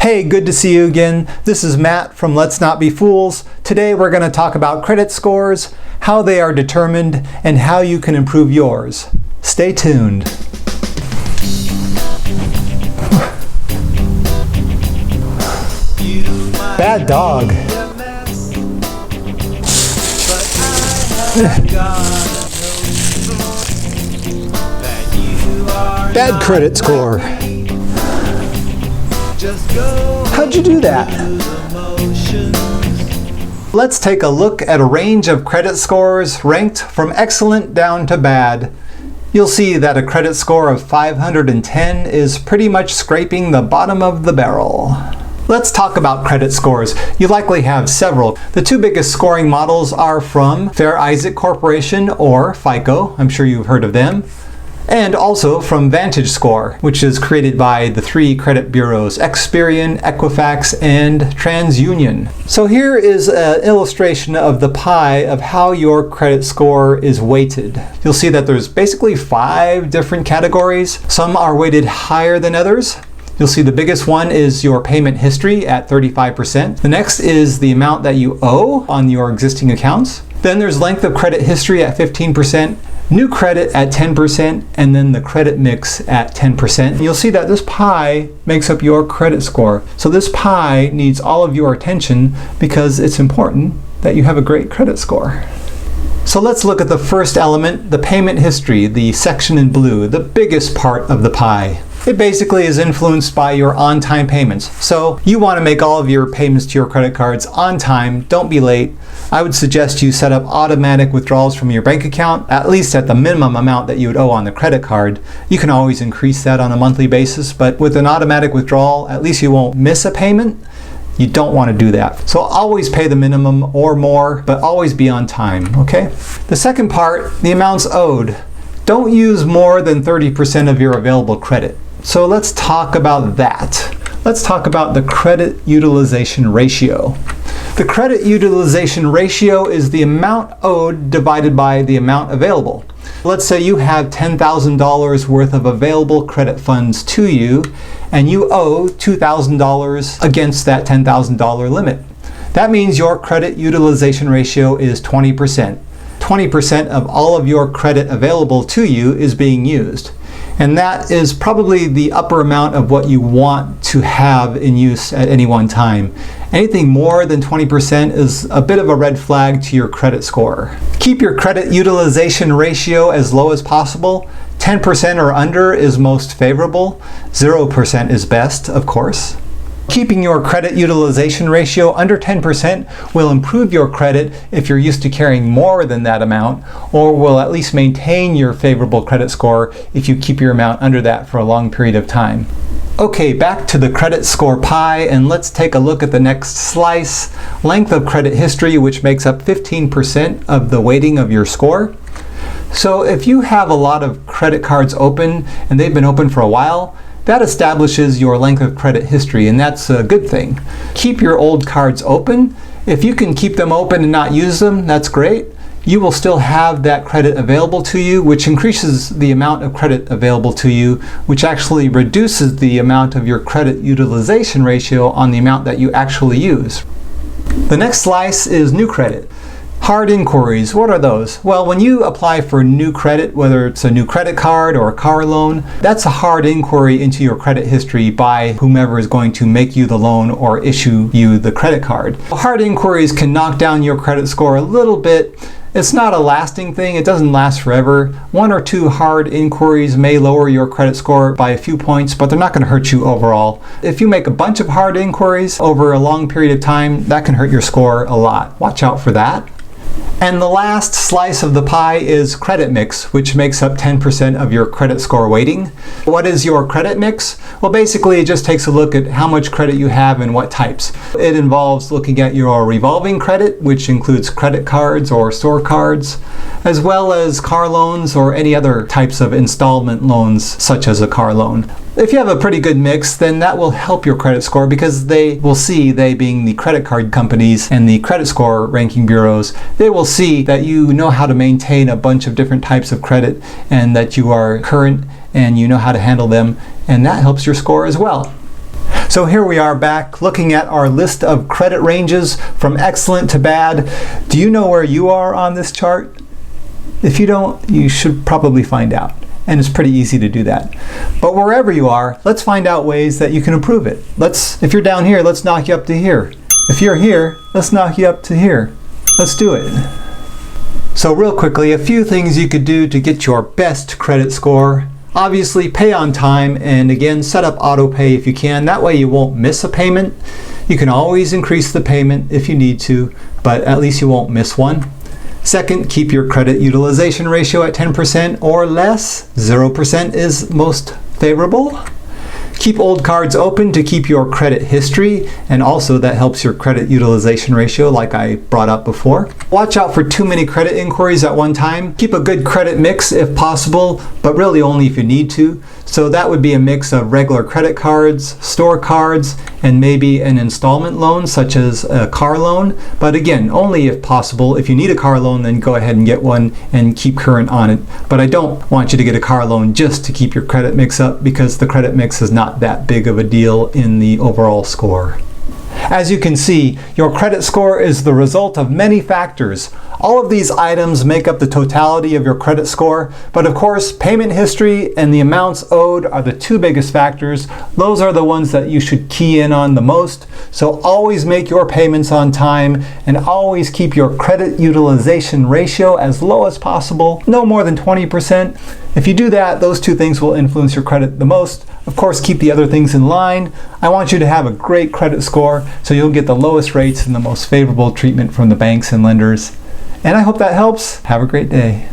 Hey, good to see you again. This is Matt from Let's Not Be Fools. Today we're going to talk about credit scores, how they are determined, and how you can improve yours. Stay tuned. Bad dog. Bad credit score. How'd you do that? Let's take a look at a range of credit scores ranked from excellent down to bad. You'll see that a credit score of 510 is pretty much scraping the bottom of the barrel. Let's talk about credit scores. You likely have several. The two biggest scoring models are from Fair Isaac Corporation, or FICO, I'm sure you've heard of them, and also from VantageScore, which is created by the three credit bureaus, Experian, Equifax, and TransUnion. So here is an illustration of the pie of how your credit score is weighted. You'll see that there's basically 5 different categories. Some are weighted higher than others. You'll see the biggest one is your payment history at 35%. The next is the amount that you owe on your existing accounts. Then there's length of credit history at 15%, new credit at 10%, and then the credit mix at 10%. You'll see that this pie makes up your credit score. So this pie needs all of your attention because it's important that you have a great credit score. So let's look at the first element, the payment history, the section in blue, the biggest part of the pie. It basically is influenced by your on-time payments. So you want to make all of your payments to your credit cards on time, don't be late. I would suggest you set up automatic withdrawals from your bank account, at least at the minimum amount that you would owe on the credit card. You can always increase that on a monthly basis, but with an automatic withdrawal, at least you won't miss a payment. You don't want to do that. So always pay the minimum or more, but always be on time, okay? The second part, the amounts owed. Don't use more than 30% of your available credit. So let's talk about that. Let's talk about the credit utilization ratio. The credit utilization ratio is the amount owed divided by the amount available. Let's say you have $10,000 worth of available credit funds to you, and you owe $2,000 against that $10,000 limit. That means your credit utilization ratio is 20%. 20% of all of your credit available to you is being used. And that is probably the upper amount of what you want to have in use at any one time. Anything more than 20% is a bit of a red flag to your credit score. Keep your credit utilization ratio as low as possible. 10% or under is most favorable. 0% is best, of course. Keeping your credit utilization ratio under 10% will improve your credit if you're used to carrying more than that amount, or will at least maintain your favorable credit score if you keep your amount under that for a long period of time. Okay, back to the credit score pie, and let's take a look at the next slice. Length of credit history, which makes up 15% of the weighting of your score. So if you have a lot of credit cards open and they've been open for a while, that establishes your length of credit history, and that's a good thing. Keep your old cards open. If you can keep them open and not use them, that's great. You will still have that credit available to you, which increases the amount of credit available to you, which actually reduces the amount of your credit utilization ratio on the amount that you actually use. The next slice is new credit. Hard inquiries, what are those? Well, when you apply for new credit, whether it's a new credit card or a car loan, that's a hard inquiry into your credit history by whomever is going to make you the loan or issue you the credit card. Hard inquiries can knock down your credit score a little bit. It's not a lasting thing, it doesn't last forever. 1 or 2 hard inquiries may lower your credit score by a few points, but they're not going to hurt you overall. If you make a bunch of hard inquiries over a long period of time, that can hurt your score a lot. Watch out for that. And the last slice of the pie is credit mix, which makes up 10% of your credit score weighting. What is your credit mix? Well, basically it just takes a look at how much credit you have and what types. It involves looking at your revolving credit, which includes credit cards or store cards, as well as car loans or any other types of installment loans, such as a car loan. If you have a pretty good mix, then that will help your credit score because they will see, they being the credit card companies and the credit score ranking bureaus, they will see that you know how to maintain a bunch of different types of credit and that you are current and you know how to handle them, and that helps your score as well. So here we are back looking at our list of credit ranges from excellent to bad. Do you know where you are on this chart? If you don't, you should probably find out. And it's pretty easy to do that. But wherever you are, let's find out ways that you can improve it. If you're down here, let's knock you up to here. If you're here, let's knock you up to here. Let's do it. So real quickly, a few things you could do to get your best credit score. Obviously, pay on time, and again, set up auto pay if you can. That way you won't miss a payment. You can always increase the payment if you need to, but at least you won't miss one. Second, keep your credit utilization ratio at 10% or less. 0% is most favorable. Keep old cards open to keep your credit history, and also that helps your credit utilization ratio like I brought up before. Watch out for too many credit inquiries at one time. Keep a good credit mix if possible, but really only if you need to. So that would be a mix of regular credit cards, store cards, and maybe an installment loan such as a car loan. But again, only if possible. If you need a car loan, then go ahead and get one and keep current on it. But I don't want you to get a car loan just to keep your credit mix up, because the credit mix is not that big of a deal in the overall score. As you can see, your credit score is the result of many factors. All of these items make up the totality of your credit score, but of course, payment history and the amounts owed are the two biggest factors. Those are the ones that you should key in on the most. So always make your payments on time, and always keep your credit utilization ratio as low as possible, no more than 20%. If you do that, those two things will influence your credit the most. Of course, keep the other things in line. I want you to have a great credit score so you'll get the lowest rates and the most favorable treatment from the banks and lenders. And I hope that helps. Have a great day.